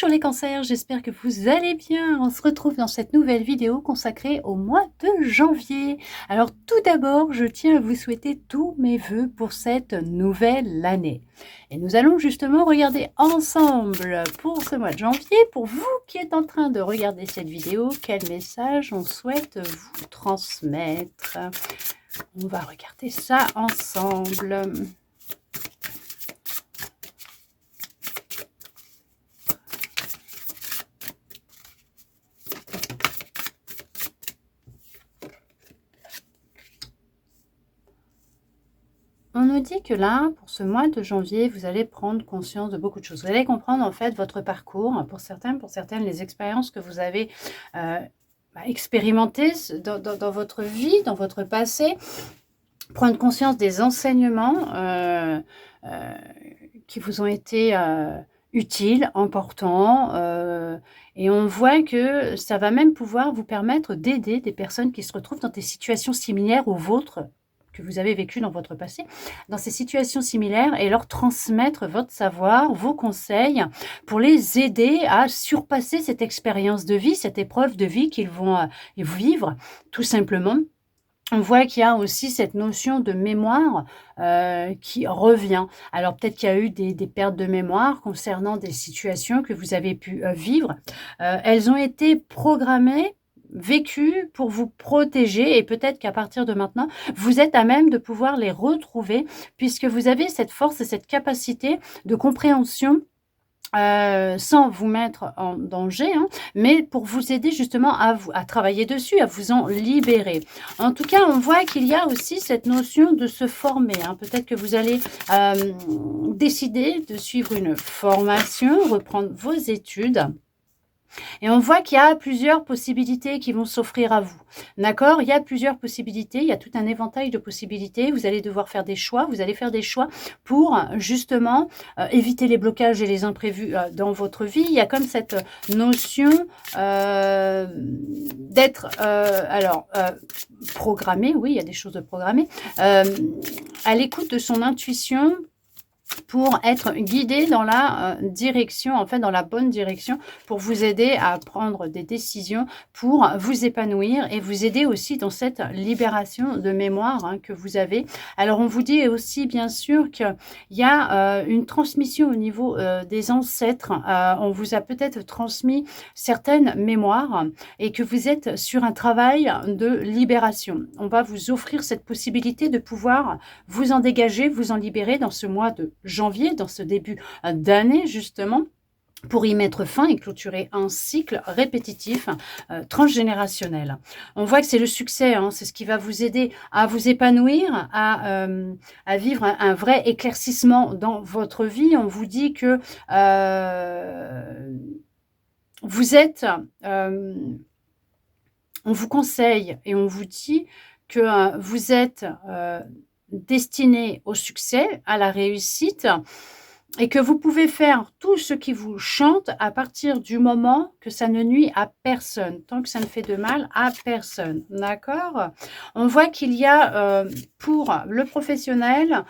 Bonjour les cancers, j'espère que vous allez bien. On se retrouve dans cette nouvelle vidéo consacrée au mois de janvier. Alors tout d'abord, je tiens à vous souhaiter tous mes vœux pour cette nouvelle année. Et nous allons justement regarder ensemble pour ce mois de janvier, pour vous qui êtes en train de regarder cette vidéo, quel message on souhaite vous transmettre. On va regarder ça ensemble. On nous dit que là, pour ce mois de janvier, vous allez prendre conscience de beaucoup de choses. Vous allez comprendre en fait votre parcours, pour certaines, les expériences que vous avez expérimentées dans votre vie, dans votre passé. Prendre conscience des enseignements qui vous ont été utiles, importants. Et on voit que ça va même pouvoir vous permettre d'aider des personnes qui se retrouvent dans des situations similaires aux vôtres, que vous avez vécu dans votre passé, dans ces situations similaires, et leur transmettre votre savoir, vos conseils, pour les aider à surpasser cette expérience de vie, cette épreuve de vie qu'ils vont vivre, tout simplement. On voit qu'il y a aussi cette notion de mémoire qui revient. Alors peut-être qu'il y a eu des pertes de mémoire concernant des situations que vous avez pu vivre. Elles ont été programmées, vécu pour vous protéger, et peut-être qu'à partir de maintenant, vous êtes à même de pouvoir les retrouver, puisque vous avez cette force et cette capacité de compréhension sans vous mettre en danger, mais pour vous aider justement à travailler dessus, à vous en libérer. En tout cas, on voit qu'il y a aussi cette notion de se former. Peut-être que vous allez décider de suivre une formation, reprendre vos études. Et on voit qu'il y a plusieurs possibilités qui vont s'offrir à vous. D'accord? Il y a plusieurs possibilités, il y a tout un éventail de possibilités. Vous allez devoir faire des choix, vous allez faire des choix pour justement éviter les blocages et les imprévus dans votre vie. Il y a comme cette notion d'être programmé, oui, il y a des choses de programmer, à l'écoute de son intuition, pour être guidé dans la direction, en fait dans la bonne direction, pour vous aider à prendre des décisions, pour vous épanouir et vous aider aussi dans cette libération de mémoire que vous avez. Alors on vous dit aussi bien sûr qu'il y a une transmission au niveau des ancêtres. On vous a peut-être transmis certaines mémoires et que vous êtes sur un travail de libération. On va vous offrir cette possibilité de pouvoir vous en dégager, vous en libérer dans ce mois de janvier, dans ce début d'année justement, pour y mettre fin et clôturer un cycle répétitif transgénérationnel. On voit que c'est le succès, c'est ce qui va vous aider à vous épanouir, à vivre un vrai éclaircissement dans votre vie. On vous dit que vous êtes... on vous conseille et on vous dit que vous êtes destiné au succès, à la réussite, et que vous pouvez faire tout ce qui vous chante à partir du moment que ça ne nuit à personne, tant que ça ne fait de mal à personne, d'accord? On voit qu'il y a pour le professionnel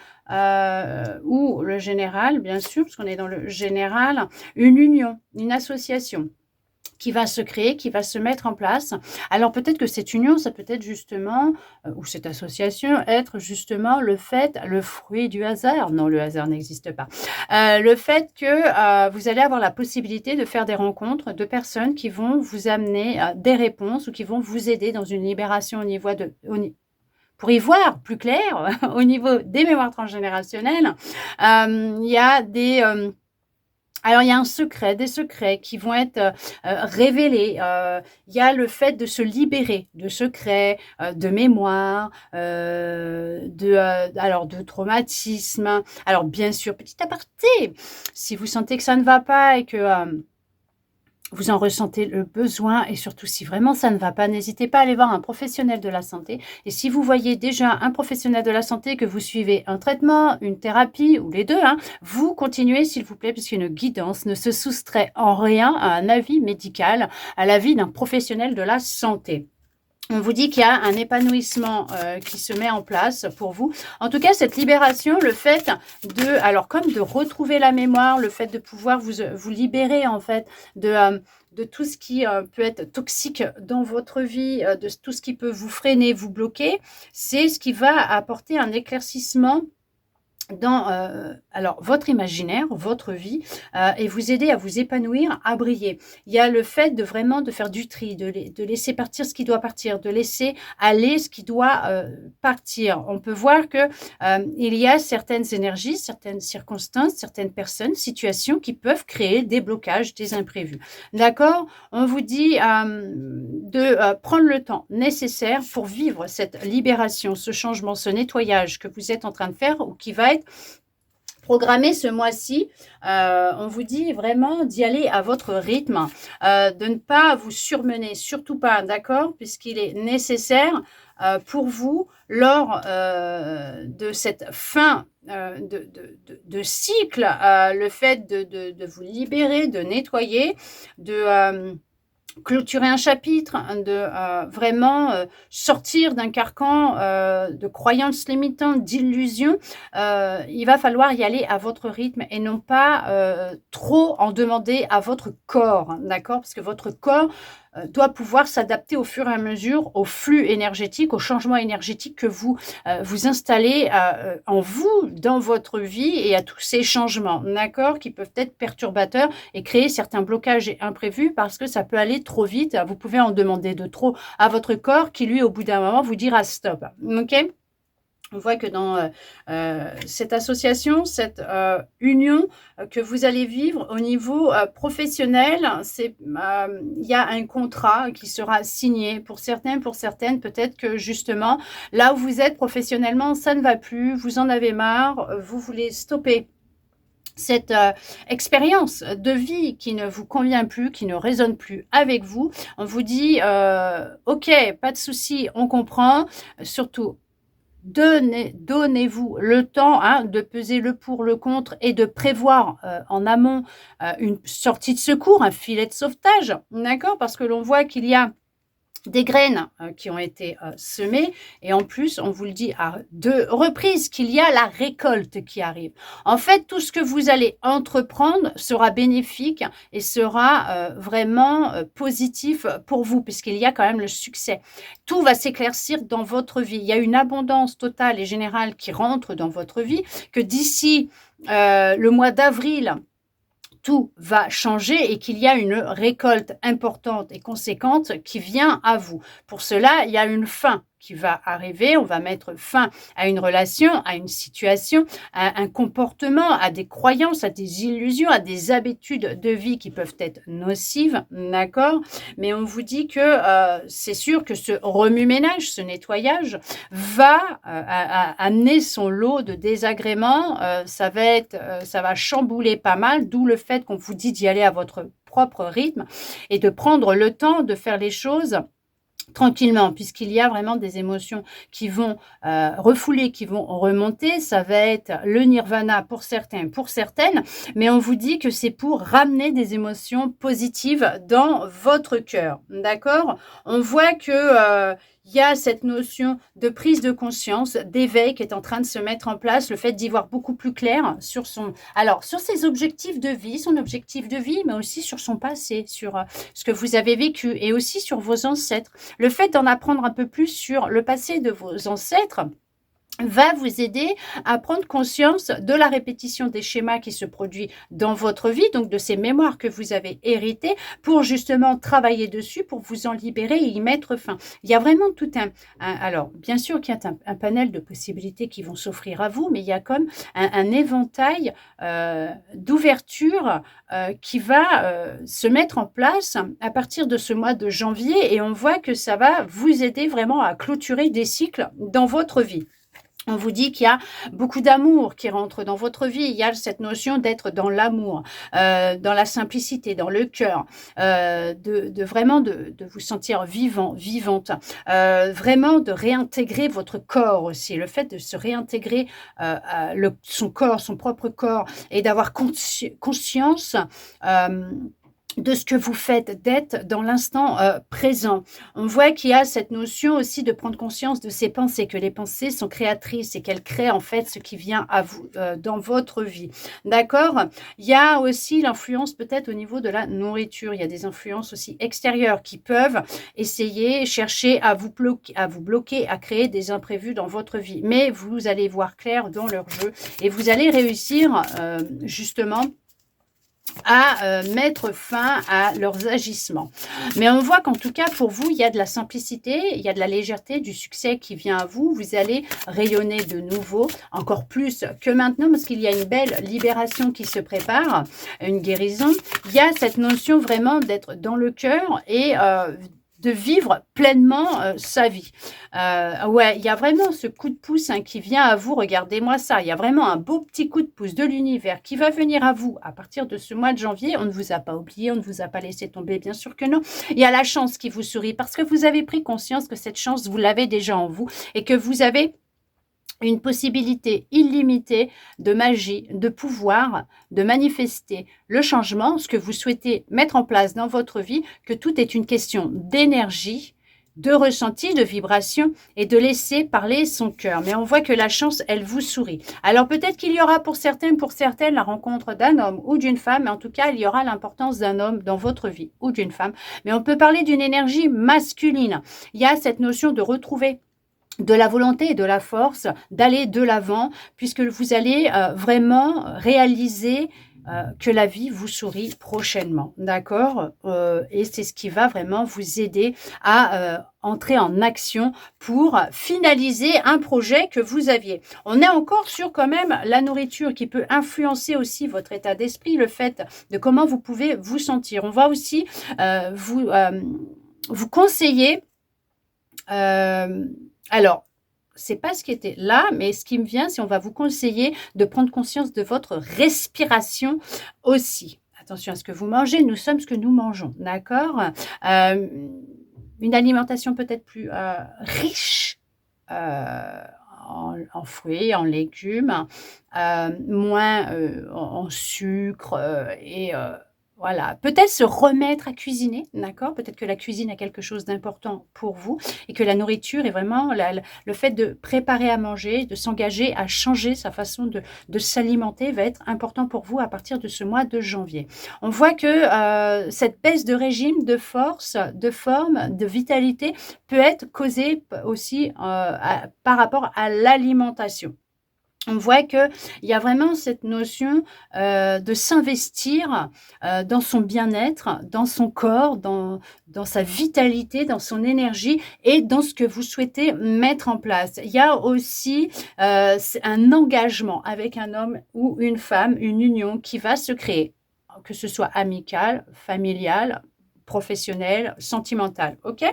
ou le général, bien sûr, parce qu'on est dans le général, une union, une association qui va se créer, qui va se mettre en place. Alors peut-être que cette union, ça peut être justement, ou cette association, être justement le fruit du hasard. Non, le hasard n'existe pas. Le fait que vous allez avoir la possibilité de faire des rencontres de personnes qui vont vous amener des réponses ou qui vont vous aider dans une libération pour y voir plus clair, au niveau des mémoires transgénérationnelles. Il y a alors, il y a des secrets qui vont être révélés. Il y a le fait de se libérer de secrets, de mémoire, de traumatisme. Alors, bien sûr, petit aparté, si vous sentez que ça ne va pas et que vous en ressentez le besoin, et surtout si vraiment ça ne va pas, n'hésitez pas à aller voir un professionnel de la santé. Et si vous voyez déjà un professionnel de la santé, que vous suivez un traitement, une thérapie ou les deux, vous continuez s'il vous plaît, puisqu'une guidance ne se soustrait en rien à un avis médical, à l'avis d'un professionnel de la santé. On vous dit qu'il y a un épanouissement qui se met en place pour vous. En tout cas, cette libération, le fait alors comme de retrouver la mémoire, le fait de pouvoir vous libérer en fait de tout ce qui peut être toxique dans votre vie, de tout ce qui peut vous freiner, vous bloquer, c'est ce qui va apporter un éclaircissement dans alors votre imaginaire, votre vie, et vous aider à vous épanouir, à briller. Il y a le fait de vraiment de faire du tri, de laisser partir ce qui doit partir, de laisser aller ce qui doit partir. On peut voir que il y a certaines énergies, certaines circonstances, certaines personnes, situations qui peuvent créer des blocages, des imprévus. D'accord? On vous dit de prendre le temps nécessaire pour vivre cette libération, ce changement, ce nettoyage que vous êtes en train de faire ou qui va être programmé ce mois-ci. On vous dit vraiment d'y aller à votre rythme, de ne pas vous surmener, surtout pas, d'accord? Puisqu'il est nécessaire pour vous, lors de cette fin de cycle, le fait de vous libérer, de nettoyer, de clôturer un chapitre, de vraiment sortir d'un carcan de croyances limitantes, d'illusions. Il va falloir y aller à votre rythme et non pas trop en demander à votre corps, d'accord? Parce que votre corps doit pouvoir s'adapter au fur et à mesure au flux énergétique, au changement énergétique que vous installez en vous, dans votre vie et à tous ces changements, d'accord, qui peuvent être perturbateurs et créer certains blocages imprévus parce que ça peut aller trop vite. Vous pouvez en demander de trop à votre corps qui, lui, au bout d'un moment, vous dira stop. OK? On voit que dans cette association, cette union que vous allez vivre au niveau professionnel, il y a un contrat qui sera signé. Pour certains, pour certaines, peut-être que justement, là où vous êtes professionnellement, ça ne va plus, vous en avez marre, vous voulez stopper cette expérience de vie qui ne vous convient plus, qui ne résonne plus avec vous. On vous dit, ok, pas de souci, on comprend, surtout donnez-vous le temps de peser le pour, le contre et de prévoir en amont une sortie de secours, un filet de sauvetage, d'accord? Parce que l'on voit qu'il y a des graines qui ont été semées et en plus, on vous le dit à 2 reprises qu'il y a la récolte qui arrive. En fait, tout ce que vous allez entreprendre sera bénéfique et sera vraiment positif pour vous puisqu'il y a quand même le succès. Tout va s'éclaircir dans votre vie. Il y a une abondance totale et générale qui rentre dans votre vie que d'ici le mois d'avril, tout va changer et qu'il y a une récolte importante et conséquente qui vient à vous. Pour cela, il y a une fin qui va arriver. On va mettre fin à une relation, à une situation, à un comportement, à des croyances, à des illusions, à des habitudes de vie qui peuvent être nocives, d'accord? Mais on vous dit que c'est sûr que ce remue-ménage, ce nettoyage va amener son lot de désagréments. Ça va chambouler pas mal, d'où le fait qu'on vous dit d'y aller à votre propre rythme et de prendre le temps de faire les choses tranquillement, puisqu'il y a vraiment des émotions qui vont refouler, qui vont remonter. Ça va être le nirvana pour certains, pour certaines, mais on vous dit que c'est pour ramener des émotions positives dans votre cœur, d'accord? On voit que il y a cette notion de prise de conscience, d'éveil qui est en train de se mettre en place, le fait d'y voir beaucoup plus clair sur sur ses objectifs de vie, son objectif de vie, mais aussi sur son passé, sur ce que vous avez vécu et aussi sur vos ancêtres. Le fait d'en apprendre un peu plus sur le passé de vos ancêtres va vous aider à prendre conscience de la répétition des schémas qui se produisent dans votre vie, donc de ces mémoires que vous avez héritées, pour justement travailler dessus, pour vous en libérer et y mettre fin. Il y a vraiment tout alors, bien sûr qu'il y a un panel de possibilités qui vont s'offrir à vous, mais il y a comme un éventail d'ouverture qui va se mettre en place à partir de ce mois de janvier et on voit que ça va vous aider vraiment à clôturer des cycles dans votre vie. On vous dit qu'il y a beaucoup d'amour qui rentre dans votre vie. Il y a cette notion d'être dans l'amour, dans la simplicité, dans le cœur, de vraiment de vous sentir vivant, vivante, vraiment de réintégrer votre corps aussi. Le fait de se réintégrer son corps, son propre corps et d'avoir conscience de ce que vous faites, d'être dans l'instant présent. On voit qu'il y a cette notion aussi de prendre conscience de ses pensées, que les pensées sont créatrices et qu'elles créent en fait ce qui vient à vous dans votre vie. D'accord? Il y a aussi l'influence peut-être au niveau de la nourriture. Il y a des influences aussi extérieures qui peuvent essayer, chercher à vous bloquer, à créer des imprévus dans votre vie. Mais vous allez voir clair dans leur jeu et vous allez réussir justement à mettre fin à leurs agissements. Mais on voit qu'en tout cas, pour vous, il y a de la simplicité, il y a de la légèreté, du succès qui vient à vous. Vous allez rayonner de nouveau, encore plus que maintenant, parce qu'il y a une belle libération qui se prépare, une guérison. Il y a cette notion vraiment d'être dans le cœur et de vivre pleinement sa vie. Ouais, il y a vraiment ce coup de pouce qui vient à vous. Regardez-moi ça. Il y a vraiment un beau petit coup de pouce de l'univers qui va venir à vous à partir de ce mois de janvier. On ne vous a pas oublié, on ne vous a pas laissé tomber, bien sûr que non. Il y a la chance qui vous sourit parce que vous avez pris conscience que cette chance, vous l'avez déjà en vous et que vous avez une possibilité illimitée de magie, de pouvoir, de manifester le changement, ce que vous souhaitez mettre en place dans votre vie, que tout est une question d'énergie, de ressenti, de vibration et de laisser parler son cœur. Mais on voit que la chance, elle vous sourit. Alors peut-être qu'il y aura pour certains, pour certaines, la rencontre d'un homme ou d'une femme, mais en tout cas, il y aura l'importance d'un homme dans votre vie ou d'une femme. Mais on peut parler d'une énergie masculine. Il y a cette notion de retrouver de la volonté et de la force d'aller de l'avant, puisque vous allez vraiment réaliser que la vie vous sourit prochainement, d'accord? Et c'est ce qui va vraiment vous aider à entrer en action pour finaliser un projet que vous aviez. On est encore sur quand même la nourriture qui peut influencer aussi votre état d'esprit, le fait de comment vous pouvez vous sentir. On va aussi vous conseiller alors, c'est pas ce qui était là, mais ce qui me vient, c'est on va vous conseiller de prendre conscience de votre respiration aussi. Attention à ce que vous mangez, nous sommes ce que nous mangeons, d'accord? Une alimentation peut-être plus riche en fruits, en légumes, moins en sucre et voilà, peut-être se remettre à cuisiner, d'accord? Peut-être que la cuisine a quelque chose d'important pour vous et que la nourriture est vraiment le fait de préparer à manger, de s'engager à changer sa façon de s'alimenter va être important pour vous à partir de ce mois de janvier. On voit que cette baisse de régime, de force, de forme, de vitalité peut être causée aussi par rapport à l'alimentation. On voit qu'il y a vraiment cette notion de s'investir dans son bien-être, dans son corps, dans sa vitalité, dans son énergie et dans ce que vous souhaitez mettre en place. Il y a aussi un engagement avec un homme ou une femme, une union qui va se créer, que ce soit amical, familial, professionnel, sentimental. Ok ?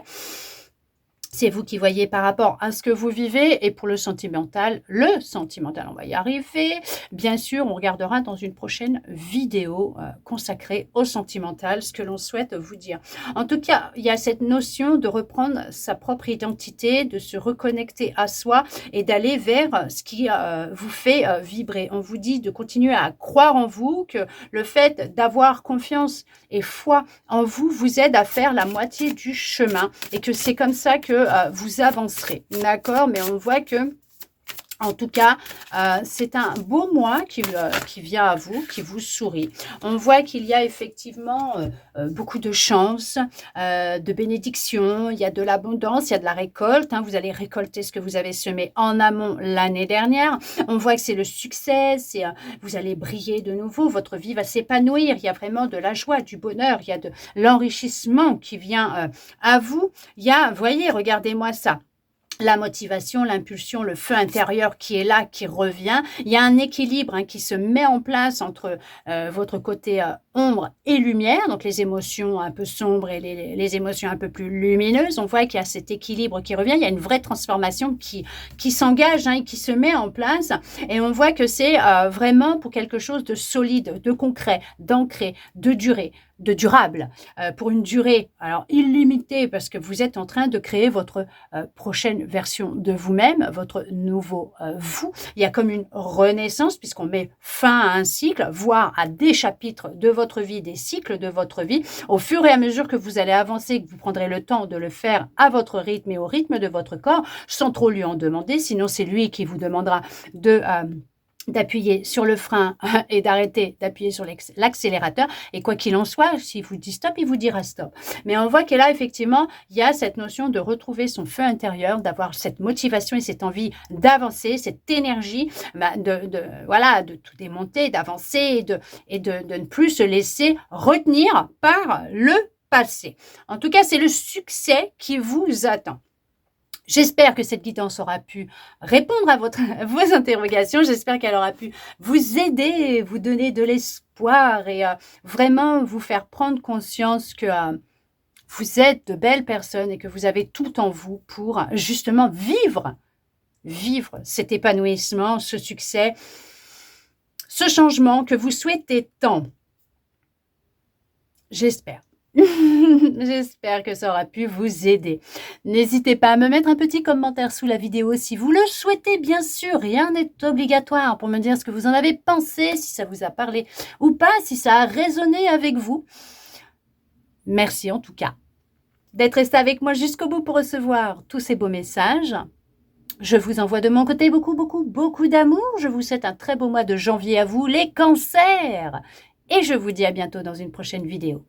C'est vous qui voyez par rapport à ce que vous vivez. Et pour le sentimental, on va y arriver. Bien sûr, on regardera dans une prochaine vidéo consacrée au sentimental, ce que l'on souhaite vous dire. En tout cas, il y a cette notion de reprendre sa propre identité, de se reconnecter à soi et d'aller vers ce qui vous fait vibrer. On vous dit de continuer à croire en vous, que le fait d'avoir confiance et foi en vous vous aide à faire la moitié du chemin et que c'est comme ça que vous avancerez, d'accord? Mais on voit que, en tout cas, c'est un beau mois qui vient à vous, qui vous sourit. On voit qu'il y a effectivement beaucoup de chance, de bénédictions, il y a de l'abondance, il y a de la récolte. Vous allez récolter ce que vous avez semé en amont l'année dernière. On voit que c'est le succès, vous allez briller de nouveau, votre vie va s'épanouir. Il y a vraiment de la joie, du bonheur, il y a de l'enrichissement qui vient à vous. Il y a, voyez, regardez-moi ça. La motivation, l'impulsion, le feu intérieur qui est là, qui revient. Il y a un équilibre qui se met en place entre votre côté ombre et lumière, donc les émotions un peu sombres et les émotions un peu plus lumineuses. On voit qu'il y a cet équilibre qui revient. Il y a une vraie transformation qui s'engage et qui se met en place. Et on voit que c'est vraiment pour quelque chose de solide, de concret, d'ancré, de durée. de durable, pour une durée alors illimitée, parce que vous êtes en train de créer votre prochaine version de vous-même, votre nouveau vous. Il y a comme une renaissance puisqu'on met fin à un cycle, voire à des chapitres de votre vie, des cycles de votre vie. Au fur et à mesure que vous allez avancer, que vous prendrez le temps de le faire à votre rythme et au rythme de votre corps, sans trop lui en demander, sinon c'est lui qui vous demandera d'appuyer sur le frein et d'arrêter d'appuyer sur l'accélérateur. Et quoi qu'il en soit, s'il vous dit stop, il vous dira stop. Mais on voit que là, effectivement, il y a cette notion de retrouver son feu intérieur, d'avoir cette motivation et cette envie d'avancer, cette énergie, de tout démonter, d'avancer et de ne plus se laisser retenir par le passé. En tout cas, c'est le succès qui vous attend. J'espère que cette guidance aura pu répondre à vos interrogations. J'espère qu'elle aura pu vous aider, vous donner de l'espoir et vraiment vous faire prendre conscience que vous êtes de belles personnes et que vous avez tout en vous pour justement vivre cet épanouissement, ce succès, ce changement que vous souhaitez tant. J'espère. J'espère que ça aura pu vous aider. N'hésitez pas à me mettre un petit commentaire sous la vidéo si vous le souhaitez, bien sûr. Rien n'est obligatoire pour me dire ce que vous en avez pensé, si ça vous a parlé ou pas, si ça a résonné avec vous. Merci en tout cas d'être resté avec moi jusqu'au bout pour recevoir tous ces beaux messages. Je vous envoie de mon côté beaucoup d'amour. Je vous souhaite un très beau mois de janvier à vous, les cancers. Et je vous dis à bientôt dans une prochaine vidéo.